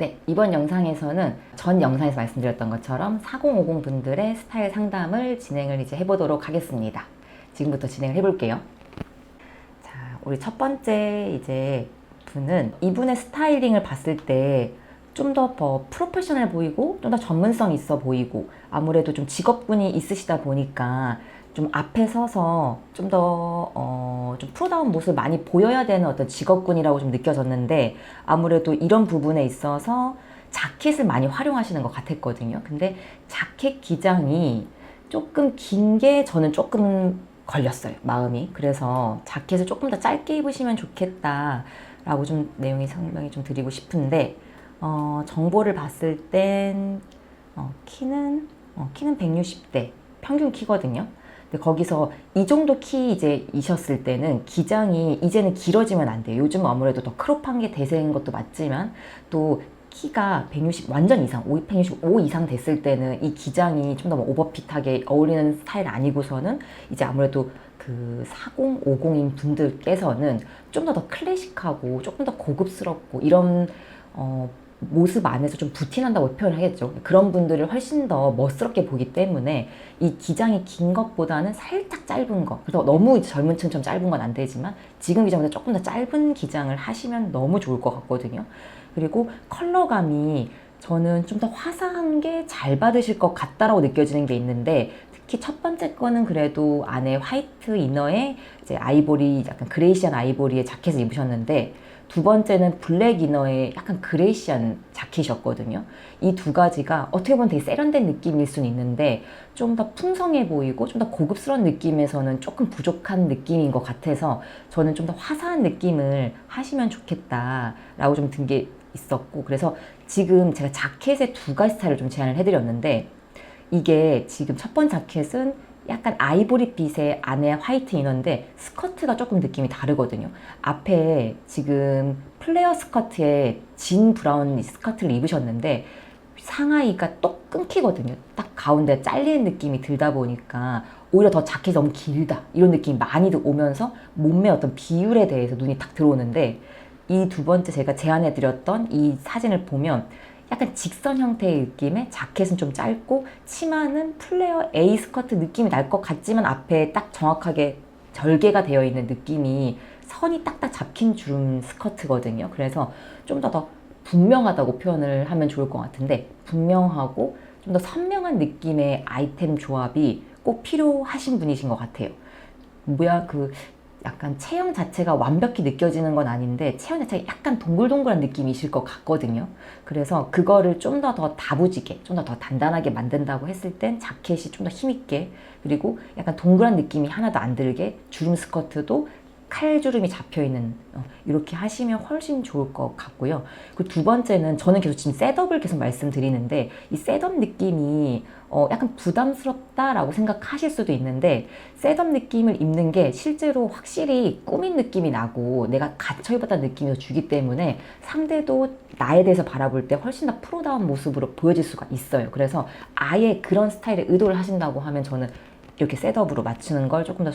네, 이번 영상에서는 전 영상에서 말씀드렸던 것처럼 4050 분들의 스타일 상담을 진행을 이제 해보도록 하겠습니다. 지금부터 진행을 해볼게요. 자, 우리 첫 번째 이제 분은 이분의 스타일링을 봤을 때 좀 더 프로페셔널 보이고 좀 더 전문성 있어 보이고 아무래도 좀 직업군이 있으시다 보니까 좀 앞에 서서 좀 더 좀 프로다운 모습을 많이 보여야 되는 어떤 직업군이라고 좀 느껴졌는데 아무래도 이런 부분에 있어서 자켓을 많이 활용하시는 것 같았거든요. 근데 자켓 기장이 조금 긴 게 저는 조금 걸렸어요, 마음이. 그래서 자켓을 조금 더 짧게 입으시면 좋겠다라고 좀 내용이 설명이 좀 드리고 싶은데 정보를 봤을 땐 키는 160대 평균 키거든요. 근데 거기서 이 정도 키 이제 이셨을 때는 기장이 이제는 길어지면 안 돼요. 요즘 아무래도 더 크롭한 게 대세인 것도 맞지만 또 키가 160 완전 이상, 165 이상 됐을 때는 이 기장이 좀 더 오버핏하게 어울리는 스타일 아니고서는 이제 아무래도 그 40, 50인 분들께서는 좀 더 클래식하고 조금 더 고급스럽고 이런 모습 안에서 좀 부티난다고 표현하겠죠. 그런 분들을 훨씬 더 멋스럽게 보기 때문에 이 기장이 긴 것보다는 살짝 짧은 거, 그래서 너무 젊은 층처럼 짧은 건 안 되지만 지금 기장보다 조금 더 짧은 기장을 하시면 너무 좋을 것 같거든요. 그리고 컬러감이 저는 좀 더 화사한 게 잘 받으실 것 같다라고 느껴지는 게 있는데 특히 첫 번째 거는 그래도 안에 화이트 이너에 이제 아이보리, 약간 그레이시한 아이보리의 자켓을 입으셨는데 두 번째는 블랙 이너에 약간 그레이시한 자켓이었거든요. 이 두 가지가 어떻게 보면 되게 세련된 느낌일 수는 있는데 좀 더 풍성해 보이고 좀 더 고급스러운 느낌에서는 조금 부족한 느낌인 것 같아서 저는 좀 더 화사한 느낌을 하시면 좋겠다라고 좀 든 게 있었고, 그래서 지금 제가 자켓의 두 가지 스타일을 좀 제안을 해드렸는데 이게 지금 첫 번째 자켓은 약간 아이보리빛의 안에 화이트 이너인데 스커트가 조금 느낌이 다르거든요. 앞에 지금 플레어 스커트에 진 브라운 스커트를 입으셨는데 상하이가 똑 끊기거든요. 딱 가운데 잘리는 느낌이 들다 보니까 오히려 더 자켓이 너무 길다 이런 느낌이 많이 오면서 몸매 어떤 비율에 대해서 눈이 딱 들어오는데 이 두 번째 제가 제안해드렸던 이 사진을 보면 약간 직선 형태의 느낌의 자켓은 좀 짧고 치마는 플레어 A 스커트 느낌이 날 것 같지만 앞에 딱 정확하게 절개가 되어 있는 느낌이 선이 딱딱 잡힌 주름 스커트거든요. 그래서 좀 더 분명하다고 표현을 하면 좋을 것 같은데 분명하고 좀 더 선명한 느낌의 아이템 조합이 꼭 필요하신 분이신 것 같아요. 뭐야 약간 체형 자체가 완벽히 느껴지는 건 아닌데 체형 자체가 약간 동글동글한 느낌이실 것 같거든요. 그래서 그거를 좀 더 다부지게, 좀 더 단단하게 만든다고 했을 땐 자켓이 좀 더 힘있게, 그리고 약간 동그란 느낌이 하나도 안 들게 주름 스커트도 칼주름이 잡혀있는 이렇게 하시면 훨씬 좋을 것 같고요. 그 두 번째는 저는 계속 지금 셋업을 계속 말씀드리는데 이 셋업 느낌이 약간 부담스럽다라고 생각하실 수도 있는데 셋업 느낌을 입는 게 실제로 확실히 꾸민 느낌이 나고 내가 갇혀 입었다는 느낌이 주기 때문에 상대도 나에 대해서 바라볼 때 훨씬 더 프로다운 모습으로 보여질 수가 있어요. 그래서 아예 그런 스타일의 의도를 하신다고 하면 저는 이렇게 셋업으로 맞추는 걸 조금 더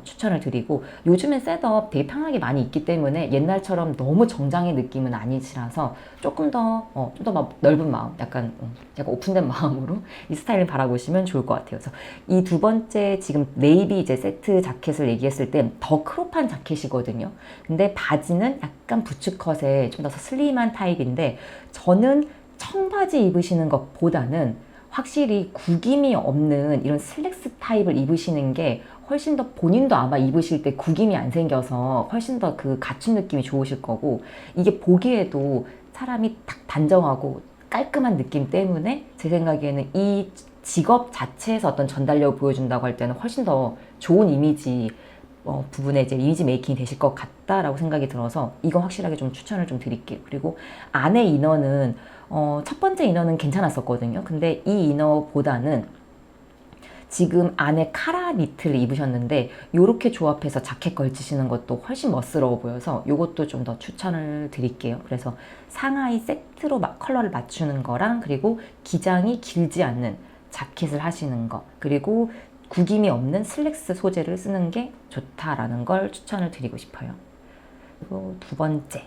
추천을 드리고, 요즘엔 셋업 되게 편하게 많이 있기 때문에 옛날처럼 너무 정장의 느낌은 아니시라서 조금 더 좀 더 넓은 마음, 약간 오픈된 마음으로 이 스타일을 바라보시면 좋을 것 같아요. 그래서 이 두 번째 지금 네이비 이제 세트 자켓을 얘기했을 때 더 크롭한 자켓이거든요. 근데 바지는 약간 부츠컷에 좀 더 슬림한 타입인데 저는 청바지 입으시는 것보다는 확실히 구김이 없는 이런 슬랙스 타입을 입으시는 게 훨씬 더 본인도 아마 입으실 때 구김이 안 생겨서 훨씬 더 그 갖춘 느낌이 좋으실 거고, 이게 보기에도 사람이 딱 단정하고 깔끔한 느낌 때문에 제 생각에는 이 직업 자체에서 어떤 전달력을 보여준다고 할 때는 훨씬 더 좋은 이미지 부분에 이제 이미지 메이킹이 되실 것 같다라고 생각이 들어서 이거 확실하게 좀 추천을 좀 드릴게요. 그리고 안에 이너는 첫 번째 이너는 괜찮았었거든요. 근데 이 이너보다는 지금 안에 카라 니트를 입으셨는데 이렇게 조합해서 자켓 걸치시는 것도 훨씬 멋스러워 보여서 이것도 좀 더 추천을 드릴게요. 그래서 상하이 세트로 컬러를 맞추는 거랑 그리고 기장이 길지 않는 자켓을 하시는 거, 그리고 구김이 없는 슬랙스 소재를 쓰는 게 좋다라는 걸 추천을 드리고 싶어요. 그리고 두 번째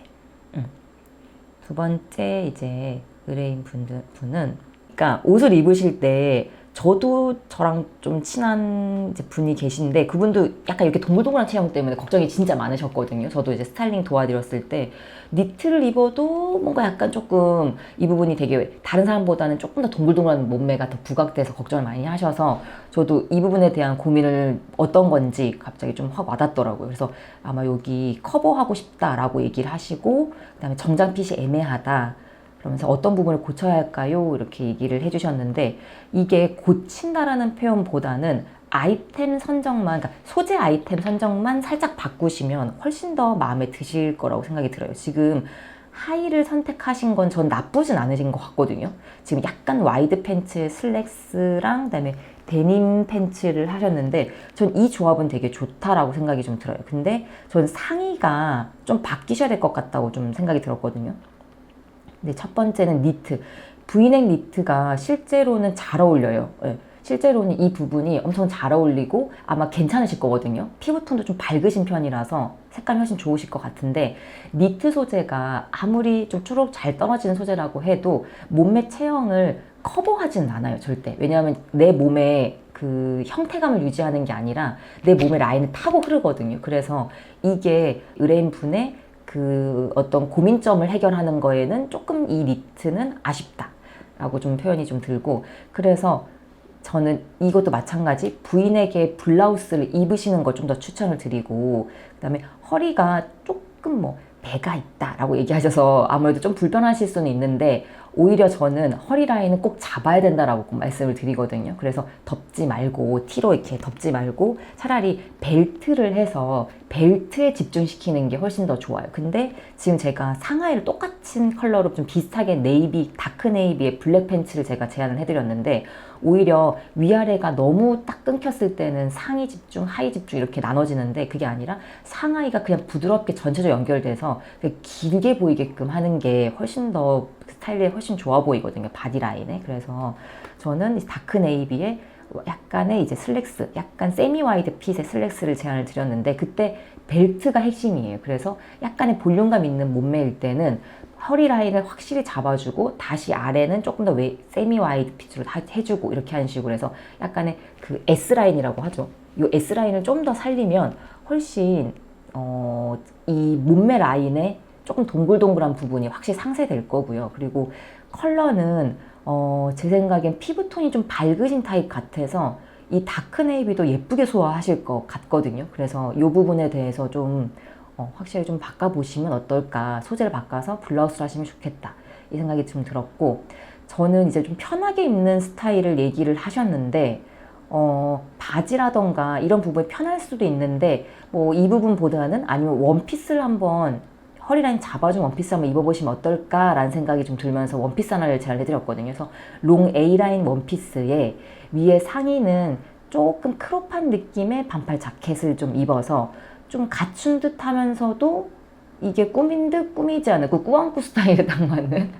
두 번째 이제 의뢰인 분은 그러니까 옷을 입으실 때 저도 저랑 좀 친한 이제 분이 계신데 그분도 약간 이렇게 동글동글한 체형 때문에 걱정이 진짜 많으셨거든요. 저도 이제 스타일링 도와드렸을 때 니트를 입어도 뭔가 약간 조금 이 부분이 되게 다른 사람보다는 조금 더 동글동글한 몸매가 더 부각돼서 걱정을 많이 하셔서 저도 이 부분에 대한 고민을 어떤 건지 갑자기 좀 확 와닿더라고요. 그래서 아마 여기 커버하고 싶다라고 얘기를 하시고 그다음에 정장 핏이 애매하다. 그러면서 어떤 부분을 고쳐야 할까요? 이렇게 얘기를 해주셨는데 이게 고친다라는 표현보다는 아이템 선정만, 그러니까 소재 아이템 선정만 살짝 바꾸시면 훨씬 더 마음에 드실 거라고 생각이 들어요. 지금 하의를 선택하신 건 전 나쁘진 않으신 것 같거든요. 지금 약간 와이드 팬츠 슬랙스랑 그다음에 데님 팬츠를 하셨는데 전 이 조합은 되게 좋다라고 생각이 좀 들어요. 근데 전 상의가 좀 바뀌셔야 될 것 같다고 좀 생각이 들었거든요. 네, 첫 번째는 니트. 브이넥 니트가 실제로는 잘 어울려요. 네, 실제로는 이 부분이 엄청 잘 어울리고 아마 괜찮으실 거거든요. 피부톤도 좀 밝으신 편이라서 색감이 훨씬 좋으실 것 같은데 니트 소재가 아무리 좀 주룩 잘 떨어지는 소재라고 해도 몸매 체형을 커버하지는 않아요, 절대. 왜냐하면 내 몸에 그 형태감을 유지하는 게 아니라 내 몸의 라인을 타고 흐르거든요. 그래서 이게 의뢰인 분의 그 어떤 고민점을 해결하는 거에는 조금 이 니트는 아쉽다라고 좀 표현이 좀 들고 그래서 저는 이것도 마찬가지 브이넥의 블라우스를 입으시는 걸 좀 더 추천을 드리고 그다음에 허리가 조금 뭐 배가 있다라고 얘기하셔서 아무래도 좀 불편하실 수는 있는데 오히려 저는 허리 라인은 꼭 잡아야 된다라고 꼭 말씀을 드리거든요. 그래서 덮지 말고 티로 이렇게 덮지 말고 차라리 벨트를 해서 벨트에 집중시키는 게 훨씬 더 좋아요. 근데 지금 제가 상하이를 똑같은 컬러로 좀 비슷하게 네이비, 다크 네이비의 블랙 팬츠를 제가 제안을 해드렸는데 오히려 위아래가 너무 딱 끊겼을 때는 상의 집중, 하의 집중 이렇게 나눠지는데 그게 아니라 상하이가 그냥 부드럽게 전체적으로 연결돼서 길게 보이게끔 하는 게 훨씬 더 스타일에 훨씬 좋아 보이거든요. 바디 라인에. 그래서 저는 다크 네이비에 약간의 이제 슬랙스, 약간 세미 와이드 핏의 슬랙스를 제안을 드렸는데 그때 벨트가 핵심이에요. 그래서 약간의 볼륨감 있는 몸매일 때는 허리 라인을 확실히 잡아주고 다시 아래는 조금 더 세미 와이드 핏으로 해주고 이렇게 하는 식으로 해서 약간의 그 S라인이라고 하죠. 이 S라인을 좀 더 살리면 훨씬 이 몸매 라인에 조금 동글동글한 부분이 확실히 상쇄될 거고요. 그리고 컬러는 제 생각엔 피부톤이 좀 밝으신 타입 같아서 이 다크 네이비도 예쁘게 소화하실 것 같거든요. 그래서 이 부분에 대해서 좀 확실히 좀 바꿔보시면 어떨까. 소재를 바꿔서 블라우스를 하시면 좋겠다. 이 생각이 좀 들었고 저는 이제 좀 편하게 입는 스타일을 얘기를 하셨는데 바지라던가 이런 부분이 편할 수도 있는데 뭐 이 부분보다는 아니면 원피스를 한번 허리라인 잡아준 원피스 한번 입어보시면 어떨까라는 생각이 좀 들면서 원피스 하나를 제안을 해드렸거든요. 그래서 롱 A라인 원피스에 위에 상의는 조금 크롭한 느낌의 반팔 자켓을 좀 입어서 좀 갖춘 듯 하면서도 이게 꾸민 듯 꾸미지 않은 그 꾸안꾸 스타일에 딱 맞는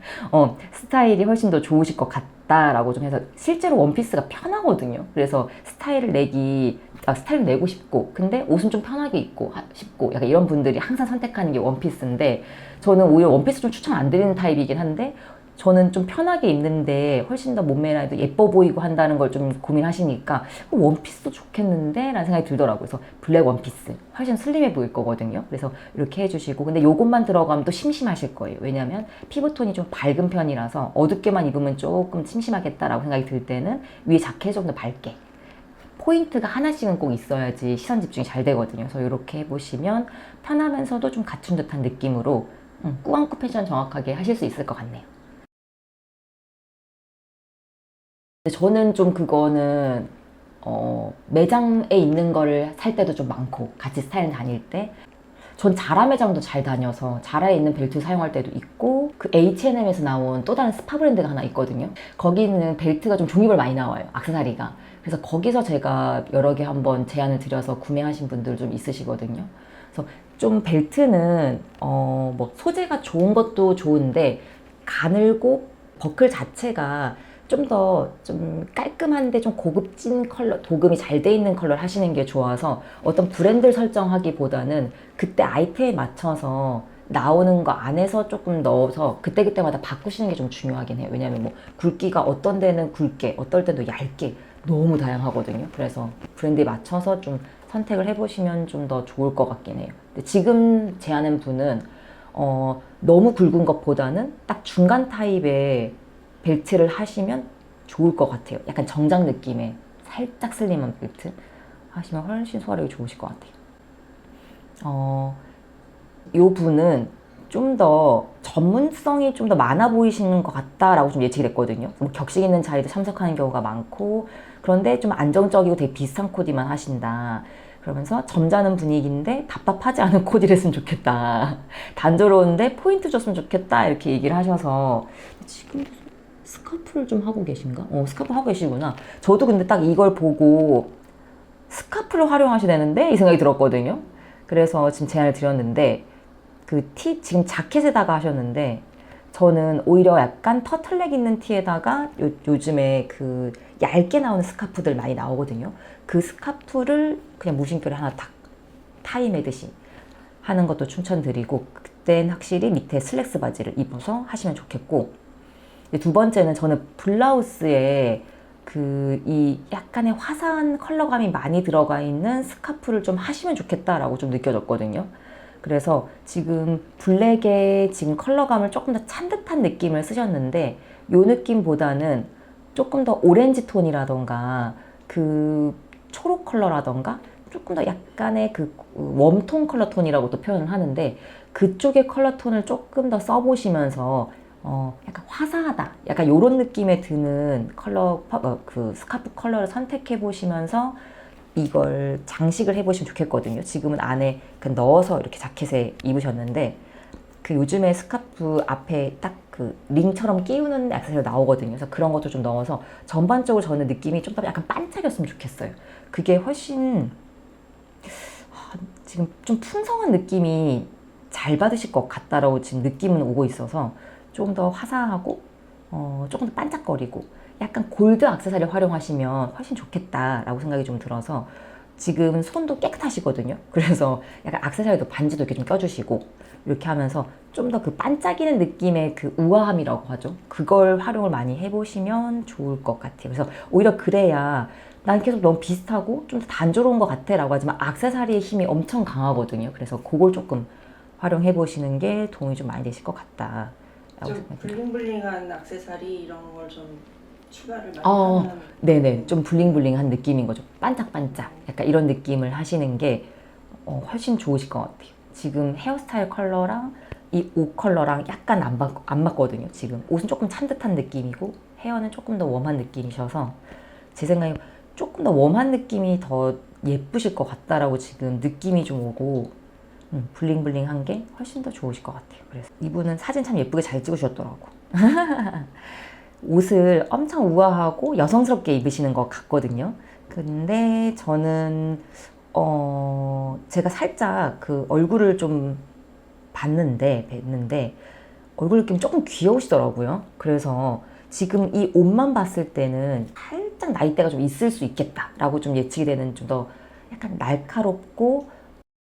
스타일이 훨씬 더 좋으실 것 같다라고 좀 해서 실제로 원피스가 편하거든요. 그래서 스타일을 내고 싶고 근데 옷은 좀 편하게 입고 싶고 약간 이런 분들이 항상 선택하는 게 원피스인데 저는 오히려 원피스 좀 추천 안 드리는 타입이긴 한데 저는 좀 편하게 입는데 훨씬 더 몸매라도 예뻐 보이고 한다는 걸 좀 고민하시니까 원피스도 좋겠는데 라는 생각이 들더라고요. 그래서 블랙 원피스 훨씬 슬림해 보일 거거든요. 그래서 이렇게 해주시고 근데 요것만 들어가면 또 심심하실 거예요. 왜냐면 피부톤이 좀 밝은 편이라서 어둡게만 입으면 조금 심심하겠다라고 생각이 들 때는 위에 자켓 좀 더 밝게 포인트가 하나씩은 꼭 있어야지 시선 집중이 잘 되거든요. 그래서 이렇게 해보시면 편하면서도 좀 갖춘 듯한 느낌으로 꾸안꾸 패션 정확하게 하실 수 있을 것 같네요. 근데 저는 좀 그거는 매장에 있는 거를 살 때도 좀 많고 같이 스타일 다닐 때 전 자라 매장도 잘 다녀서 자라에 있는 벨트 사용할 때도 있고 그 H&M에서 나온 또 다른 스파 브랜드가 하나 있거든요. 거기는 벨트가 좀 종류별 많이 나와요. 액세서리가. 그래서 거기서 제가 여러 개 한번 제안을 드려서 구매하신 분들 좀 있으시거든요. 그래서 좀 벨트는 뭐 소재가 좋은 것도 좋은데 가늘고 버클 자체가 좀 더 좀 깔끔한데 좀 고급진 컬러, 도금이 잘 돼 있는 컬러를 하시는 게 좋아서 어떤 브랜드를 설정하기보다는 그때 아이템에 맞춰서 나오는 거 안에서 조금 넣어서 그때그때마다 바꾸시는 게 좀 중요하긴 해요. 왜냐하면 뭐 굵기가 어떤 데는 굵게, 어떨 때도 얇게 너무 다양하거든요. 그래서 브랜드에 맞춰서 좀 선택을 해보시면 좀 더 좋을 것 같긴 해요. 근데 지금 제하는 분은 너무 굵은 것보다는 딱 중간 타입의 벨트를 하시면 좋을 것 같아요. 약간 정장 느낌의 살짝 슬림한 벨트 하시면 훨씬 소화력이 좋으실 것 같아요. 요 분은 좀 더 전문성이 좀 더 많아 보이시는 것 같다라고 좀 예측이 됐거든요. 뭐 격식 있는 자리도 참석하는 경우가 많고, 그런데 좀 안정적이고 되게 비슷한 코디만 하신다. 그러면서 점잖은 분위기인데 답답하지 않은 코디를 했으면 좋겠다. 단조로운데 포인트 줬으면 좋겠다. 이렇게 얘기를 하셔서 지금 스카프를 좀 하고 계신가? 스카프 하고 계시구나. 저도 근데 딱 이걸 보고 스카프를 활용하셔야 되는데 이 생각이 들었거든요. 그래서 지금 제안을 드렸는데 지금 자켓에다가 하셨는데 저는 오히려 약간 터틀넥 있는 티에다가 요즘에 그 얇게 나오는 스카프들 많이 나오거든요. 그 스카프를 그냥 무심결에 하나 딱 타이 매듯이 하는 것도 추천드리고, 그땐 확실히 밑에 슬랙스 바지를 입어서 하시면 좋겠고, 두 번째는 저는 블라우스에 이 약간의 화사한 컬러감이 많이 들어가 있는 스카프를 좀 하시면 좋겠다라고 좀 느껴졌거든요. 그래서 지금 블랙에 지금 컬러감을 조금 더 찬 듯한 느낌을 쓰셨는데, 요 느낌보다는 조금 더 오렌지 톤이라던가 그 초록 컬러라던가 조금 더 약간의 그 웜톤 컬러 톤이라고 또 표현을 하는데, 그쪽의 컬러 톤을 조금 더 써보시면서 약간 화사하다, 약간 요런 느낌에 드는 그 스카프 컬러를 선택해 보시면서 이걸 장식을 해보시면 좋겠거든요. 지금은 안에 넣어서 이렇게 자켓에 입으셨는데, 그 요즘에 스카프 앞에 딱 그 링처럼 끼우는 액세서리가 나오거든요. 그래서 그런 것도 좀 넣어서 전반적으로 저는 느낌이 좀 더 약간 반짝였으면 좋겠어요. 그게 훨씬 지금 좀 풍성한 느낌이 잘 받으실 것 같다라고 지금 느낌은 오고 있어서 조금 더 화사하고 조금 더 반짝거리고 약간 골드 액세서리 활용하시면 훨씬 좋겠다라고 생각이 좀 들어서, 지금 손도 깨끗하시거든요. 그래서 약간 액세서리도 반지도 이렇게 좀 껴주시고 이렇게 하면서 좀 더 그 반짝이는 느낌의 그 우아함이라고 하죠. 그걸 활용을 많이 해보시면 좋을 것 같아요. 그래서 오히려 그래야 난 계속 너무 비슷하고 좀 더 단조로운 것 같아 라고 하지만 액세서리의 힘이 엄청 강하거든요. 그래서 그걸 조금 활용해 보시는 게 도움이 좀 많이 되실 것 같다. 좀 블링블링한 액세서리 이런 걸 좀 추가를 많이 하면 네네. 좀 블링블링한 느낌인 거죠. 반짝반짝. 약간 이런 느낌을 하시는 게 훨씬 좋으실 것 같아요. 지금 헤어스타일 컬러랑 이 옷 컬러랑 약간 안 맞거든요. 지금 옷은 조금 찬 듯한 느낌이고 헤어는 조금 더 웜한 느낌이셔서 제 생각에 조금 더 웜한 느낌이 더 예쁘실 것 같다라고 지금 느낌이 좀 오고, 블링블링한 게 훨씬 더 좋으실 것 같아요. 그래서 이분은 사진 참 예쁘게 잘 찍으셨더라고. 옷을 엄청 우아하고 여성스럽게 입으시는 것 같거든요. 근데 저는 제가 살짝 그 얼굴을 좀 뵀는데 얼굴 느낌이 조금 귀여우시더라고요. 그래서 지금 이 옷만 봤을 때는 살짝 나이대가 좀 있을 수 있겠다라고 좀 예측이 되는, 좀 더 약간 날카롭고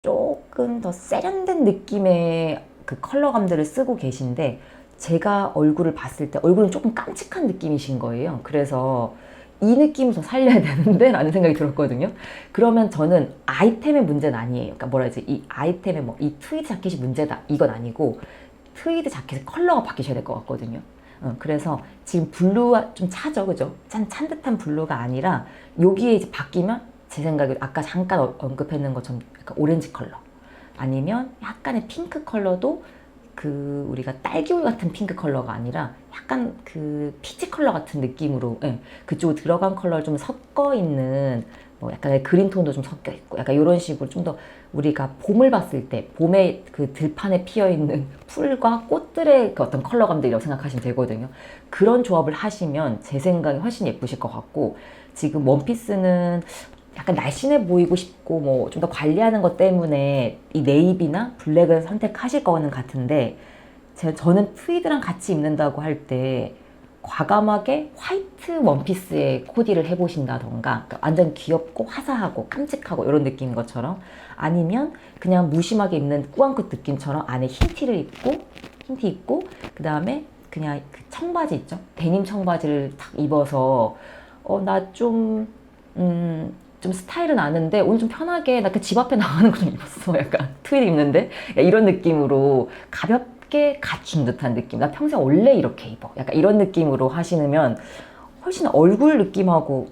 조금 더 세련된 느낌의 그 컬러감들을 쓰고 계신데, 제가 얼굴을 봤을 때 얼굴은 조금 깜찍한 느낌이신 거예요. 그래서 이 느낌을 더 살려야 되는데 라는 생각이 들었거든요. 그러면 저는 아이템의 문제는 아니에요. 그러니까 뭐라 해야지, 이 아이템의 뭐 이 트위드 자켓이 문제다 이건 아니고, 트위드 자켓의 컬러가 바뀌셔야 될 것 같거든요. 그래서 지금 블루가 좀 차죠, 그죠? 찬 듯한 블루가 아니라 여기에 이제 바뀌면 제 생각에 아까 잠깐 언급했는 것처럼 약간 오렌지 컬러, 아니면 약간의 핑크 컬러도 우리가 딸기우유 같은 핑크 컬러가 아니라 약간 그 피치 컬러 같은 느낌으로, 그쪽으로 들어간 컬러를 좀 섞어 있는, 뭐 약간의 그린 톤도 좀 섞여 있고 약간 이런 식으로 좀 더 우리가 봄을 봤을 때 봄에 그 들판에 피어 있는 풀과 꽃들의 그 어떤 컬러감들이라고 생각하시면 되거든요. 그런 조합을 하시면 제 생각에 훨씬 예쁘실 것 같고, 지금 원피스는 약간 날씬해 보이고 싶고 뭐 좀 더 관리하는 것 때문에 이 네이비나 블랙을 선택하실 거는 같은데, 저는 트위드랑 같이 입는다고 할 때 과감하게 화이트 원피스에 코디를 해보신다던가 그러니까 완전 귀엽고 화사하고 깜찍하고 이런 느낌인 것처럼 아니면 그냥 무심하게 입는 꾸안꾸 느낌처럼 안에 흰 티 입고 그 다음에 그냥 그 청바지 있죠? 데님 청바지를 탁 입어서 나 좀 스타일은 아는데 오늘 좀 편하게 나 그 집 앞에 나가는 거 좀 입었어. 약간 트윗 입는데 이런 느낌으로 가볍게 갖춘 듯한 느낌. 나 평생 원래 이렇게 입어. 약간 이런 느낌으로 하시면 훨씬 얼굴 느낌하고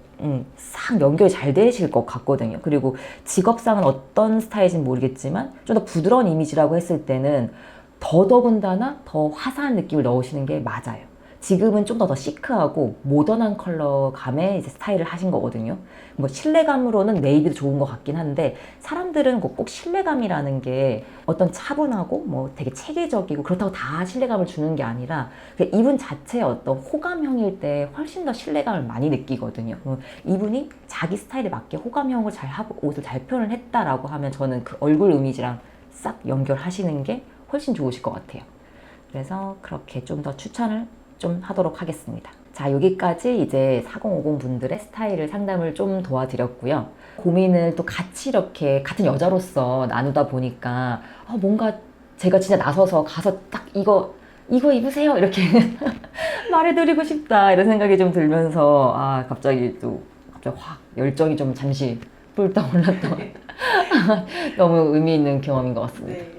싹 연결이 잘 되실 것 같거든요. 그리고 직업상은 어떤 스타일인지 모르겠지만 좀 더 부드러운 이미지라고 했을 때는 더더군다나 더 화사한 느낌을 넣으시는 게 맞아요. 지금은 좀 더 시크하고 모던한 컬러 감의 이제 스타일을 하신 거거든요. 뭐 신뢰감으로는 네이비도 좋은 것 같긴 한데 사람들은 꼭 신뢰감이라는 게 어떤 차분하고 뭐 되게 체계적이고 그렇다고 다 신뢰감을 주는 게 아니라 이분 자체의 어떤 호감형일 때 훨씬 더 신뢰감을 많이 느끼거든요. 이분이 자기 스타일에 맞게 호감형을 잘 하고 옷을 잘 표현을 했다라고 하면 저는 그 얼굴 이미지랑 싹 연결하시는 게 훨씬 좋으실 것 같아요. 그래서 그렇게 좀 더 추천을 좀 하도록 하겠습니다. 자, 여기까지 이제 4050 분들의 스타일을 상담을 좀 도와드렸고요. 고민을 또 같이 이렇게 같은 여자로서 나누다 보니까 뭔가 제가 진짜 나서서 가서 딱 이거 입으세요 이렇게 말해드리고 싶다 이런 생각이 좀 들면서 갑자기 확 열정이 좀 잠시 뿔딱 올랐던 너무 의미 있는 경험인 것 같습니다.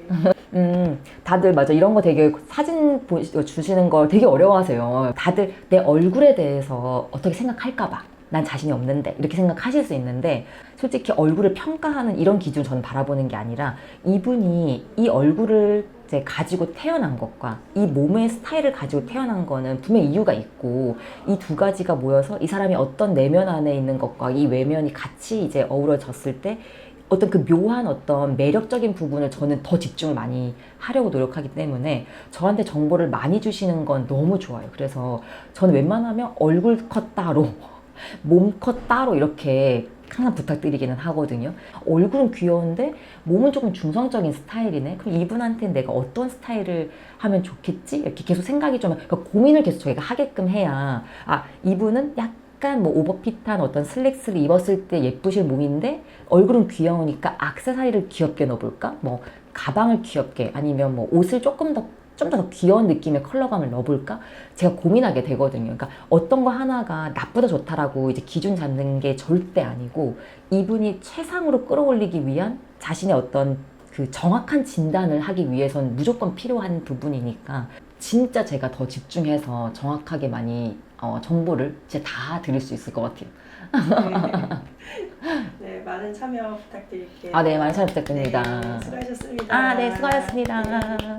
다들 맞아 이런 거 되게 사진 주시는 걸 되게 어려워하세요. 다들 내 얼굴에 대해서 어떻게 생각할까봐 난 자신이 없는데 이렇게 생각하실 수 있는데 솔직히 얼굴을 평가하는 이런 기준을 저는 바라보는 게 아니라 이분이 이 얼굴을 이제 가지고 태어난 것과 이 몸의 스타일을 가지고 태어난 거는 분명히 이유가 있고 이 두 가지가 모여서 이 사람이 어떤 내면 안에 있는 것과 이 외면이 같이 이제 어우러졌을 때 어떤 그 묘한 어떤 매력적인 부분을 저는 더 집중을 많이 하려고 노력하기 때문에 저한테 정보를 많이 주시는 건 너무 좋아요. 그래서 저는 웬만하면 얼굴 컷 따로 몸 컷 따로 이렇게 항상 부탁드리기는 하거든요. 얼굴은 귀여운데 몸은 조금 중성적인 스타일이네. 그럼 이분한테 내가 어떤 스타일을 하면 좋겠지? 이렇게 계속 생각이 좀 그러니까 고민을 계속 저희가 하게끔 해야 이분은 약간 뭐 오버핏한 어떤 슬랙스를 입었을 때 예쁘실 몸인데 얼굴은 귀여우니까 액세서리를 귀엽게 넣어볼까? 뭐 가방을 귀엽게 아니면 뭐 옷을 좀 더 귀여운 느낌의 컬러감을 넣어볼까? 제가 고민하게 되거든요. 그러니까 어떤 거 하나가 나쁘다 좋다라고 이제 기준 잡는 게 절대 아니고 이분이 최상으로 끌어올리기 위한 자신의 어떤 그 정확한 진단을 하기 위해선 무조건 필요한 부분이니까 진짜 제가 더 집중해서 정확하게 많이 정보를 진짜 다 드릴 수 있을 것 같아요. 네, 많은 참여 부탁드릴게요. 네, 많은 참여 부탁드립니다. 네, 수고하셨습니다. 네, 수고하셨습니다. 네.